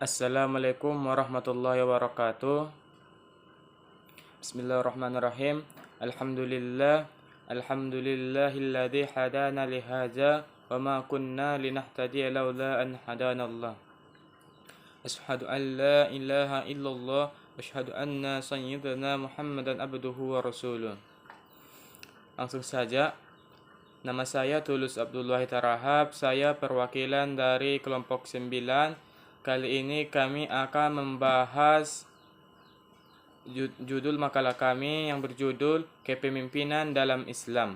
Assalamualaikum warahmatullahi wabarakatuh. Bismillahirrahmanirrahim. Alhamdulillahilladzi hadana lihadza wa ma kunna linahtadiya laula an hadanallah. Asyhadu an la ilaha illallah wa asyhadu anna sayyidana Muhammadan abduhu wa rasuluh. Langsung saja, nama saya Tulus Abdullah Tarahab. Saya perwakilan dari kelompok 9. Kali ini kami akan membahas judul makalah kami yang berjudul Kepemimpinan dalam Islam.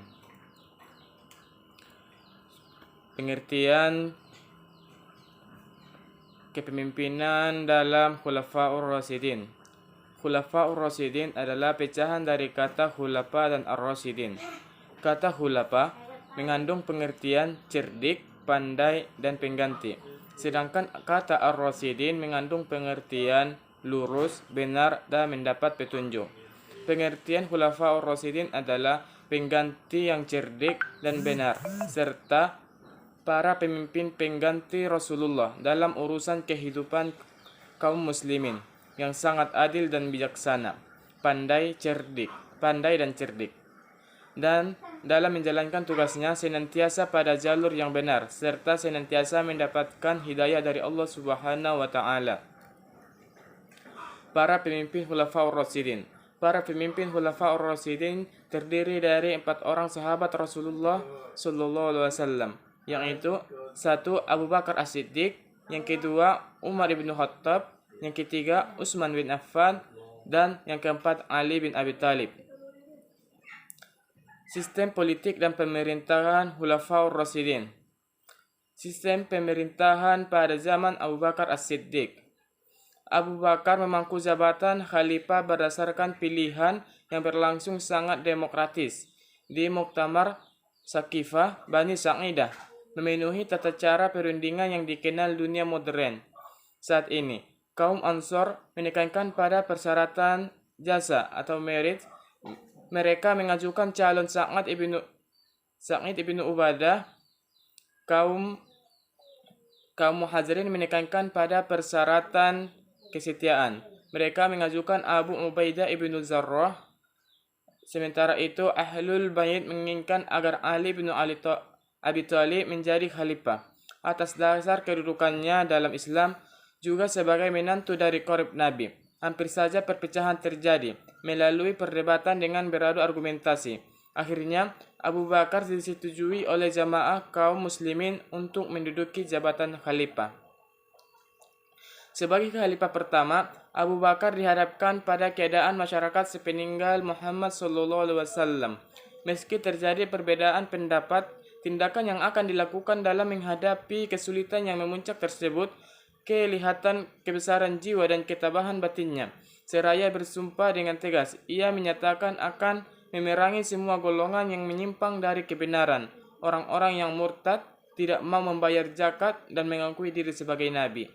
Pengertian kepemimpinan dalam Khulafaur Rasyidin. Khulafaur Rasyidin adalah pecahan dari kata khulafa dan ar-rasyidin. Kata khulafa mengandung pengertian cerdik, pandai, dan pengganti. Sedangkan kata ar-rasyidin mengandung pengertian lurus, benar, dan mendapat petunjuk. Pengertian khulafaur rasyidin adalah pengganti yang cerdik dan benar, serta para pemimpin pengganti Rasulullah dalam urusan kehidupan kaum muslimin yang sangat adil dan bijaksana, pandai dan cerdik. Dan dalam menjalankan tugasnya senantiasa pada jalur yang benar serta senantiasa mendapatkan hidayah dari Allah Subhanahu wa taala. Para pemimpin Khulafaur Rasyidin. Para pemimpin Khulafaur Rasyidin terdiri dari 4 orang sahabat Rasulullah sallallahu alaihi wasallam, yaitu 1. Abu Bakar As-Siddiq, yang kedua Umar bin Khattab, yang ketiga Utsman bin Affan, dan yang keempat Ali bin Abi Thalib. Sistem politik dan pemerintahan Khulafaur Rasyidin. Sistem pemerintahan pada zaman Abu Bakar As-Siddiq. Abu Bakar memangku jabatan khalifah berdasarkan pilihan yang berlangsung sangat demokratis di Muktamar Saqifah Bani Sa'idah, memenuhi tata cara perundingan yang dikenal dunia modern saat ini. Kaum Ansor menekankan pada persyaratan jasa atau merit. Mereka mengajukan calon Sa'ad ibnu Ubadah. Kaum Muhajirin menekankan pada persyaratan kesetiaan. Mereka mengajukan Abu Ubaidah ibnu Zarrah. Sementara itu, Ahlul Bait menginginkan agar Ali bin Abi Thalib menjadi khalifah atas dasar kedudukannya dalam Islam juga sebagai menantu dari qarib Nabi. Hampir saja perpecahan terjadi melalui perdebatan dengan beradu argumentasi. Akhirnya, Abu Bakar disetujui oleh jamaah kaum muslimin untuk menduduki jabatan khalifah. Sebagai khalifah pertama, Abu Bakar dihadapkan pada keadaan masyarakat sepeninggal Muhammad SAW. Meski terjadi perbedaan pendapat, tindakan yang akan dilakukan dalam menghadapi kesulitan yang memuncak tersebut kelihatan kebesaran jiwa dan ketabahan batinnya. Seraya bersumpah dengan tegas, ia menyatakan akan memerangi semua golongan yang menyimpang dari kebenaran, orang-orang yang murtad, tidak mau membayar zakat, dan mengakui diri sebagai nabi.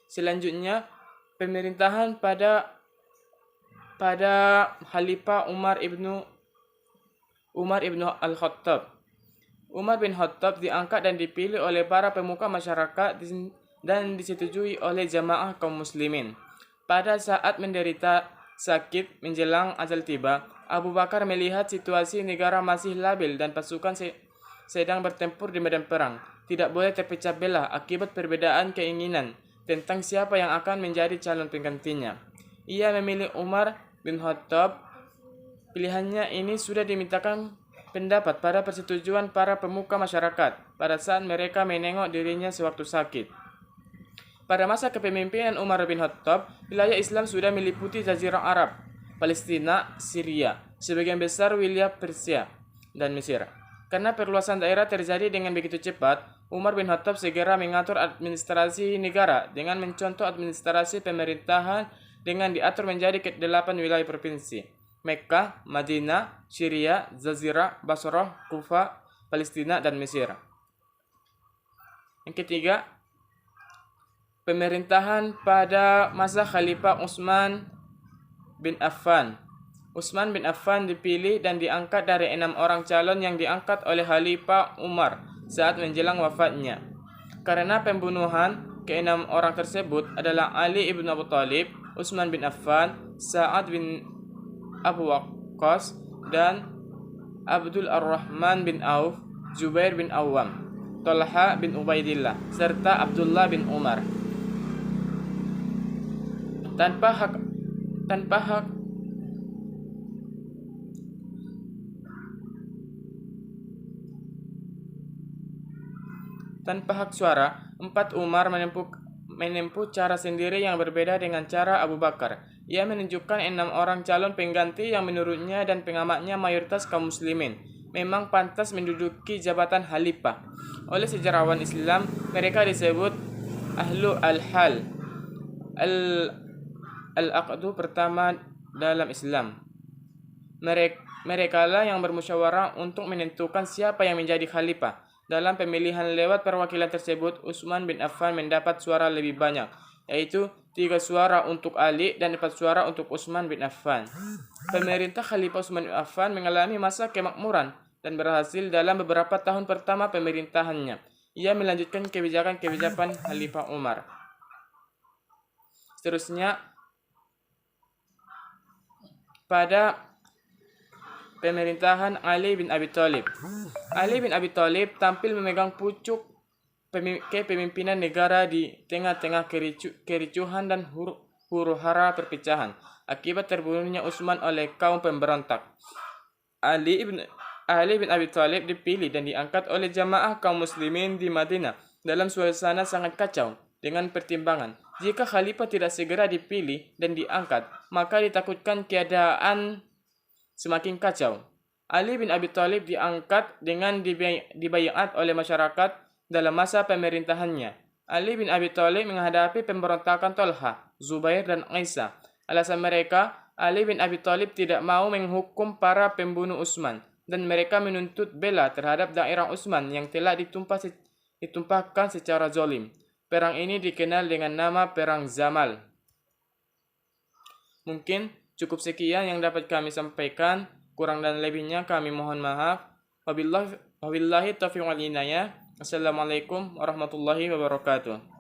Selanjutnya, pemerintahan pada Khalifah Umar ibnu Al-Khattab. Umar bin Khattab diangkat dan dipilih oleh para pemuka masyarakat dan disetujui oleh jamaah kaum muslimin. Pada saat menderita sakit menjelang ajal tiba, Abu Bakar melihat situasi negara masih labil dan pasukan sedang bertempur di medan perang. Tidak boleh terpecah belah akibat perbedaan keinginan tentang siapa yang akan menjadi calon penggantinya. Ia memilih Umar bin Khattab. Pilihannya ini sudah dimintakan pendapat pada persetujuan para pemuka masyarakat pada saat mereka menengok dirinya sewaktu sakit. Pada masa kepemimpinan Umar bin Khattab, wilayah Islam sudah meliputi Jazirah Arab, Palestina, Syria, sebagian besar wilayah Persia, dan Mesir. Karena perluasan daerah terjadi dengan begitu cepat, Umar bin Khattab segera mengatur administrasi negara dengan mencontoh administrasi pemerintahan dengan diatur menjadi ke-8 wilayah provinsi: Mekkah, Madinah, Syria, Jazirah, Basrah, Kufah, Palestina, dan Mesir. Yang ketiga, pemerintahan pada masa Khalifah Utsman bin Affan. Utsman bin Affan dipilih dan diangkat dari 6 orang calon yang diangkat oleh Khalifah Umar saat menjelang wafatnya. Karena pembunuhan, keenam orang tersebut adalah Ali ibn Abu Thalib, Utsman bin Affan, Sa'ad bin Abu Waqqas, dan Abdul Ar-Rahman bin Auf, Zubair bin Awam, Talha bin Ubaidillah, serta Abdullah bin Umar. Tanpa hak suara, 4 Umar menempuh cara sendiri yang berbeda dengan cara Abu Bakar. Ia menunjukkan 6 orang calon pengganti yang menurutnya dan pengamatnya mayoritas kaum muslimin memang pantas menduduki jabatan khalifah. Oleh sejarawan Islam, mereka disebut Ahlu al-Hal, al-Aqdu pertama dalam Islam. Mereka lah yang bermusyawarah untuk menentukan siapa yang menjadi khalifah. Dalam pemilihan lewat perwakilan tersebut, Utsman bin Affan mendapat suara lebih banyak, yaitu 3 suara untuk Ali dan 4 suara untuk Utsman bin Affan. Pemerintah Khalifah Utsman bin Affan mengalami masa kemakmuran dan berhasil dalam beberapa tahun pertama pemerintahannya. Ia melanjutkan kebijakan-kebijakan Khalifah Umar. Seterusnya, pada pemerintahan Ali bin Abi Thalib. Ali bin Abi Thalib tampil memegang pucuk kepemimpinan negara di tengah-tengah kericuhan dan huru-hara perpecahan akibat terbunuhnya Utsman oleh kaum pemberontak. Ali bin Abi Thalib dipilih dan diangkat oleh jamaah kaum muslimin di Madinah dalam suasana sangat kacau dengan pertimbangan, jika khalifah tidak segera dipilih dan diangkat, maka ditakutkan keadaan semakin kacau. Ali bin Abi Thalib diangkat dengan dibaiat oleh masyarakat dalam masa pemerintahannya. Ali bin Abi Thalib menghadapi pemberontakan Talha, Zubair, dan Aisyah. Alasan mereka, Ali bin Abi Thalib tidak mau menghukum para pembunuh Utsman, dan mereka menuntut bela terhadap daerah Utsman yang telah ditumpahkan secara zalim. Perang ini dikenal dengan nama Perang Zamal. Mungkin cukup sekian yang dapat kami sampaikan. Kurang dan lebihnya kami mohon maaf. Wabillahi taufiq wal hidayah. Assalamualaikum warahmatullahi wabarakatuh.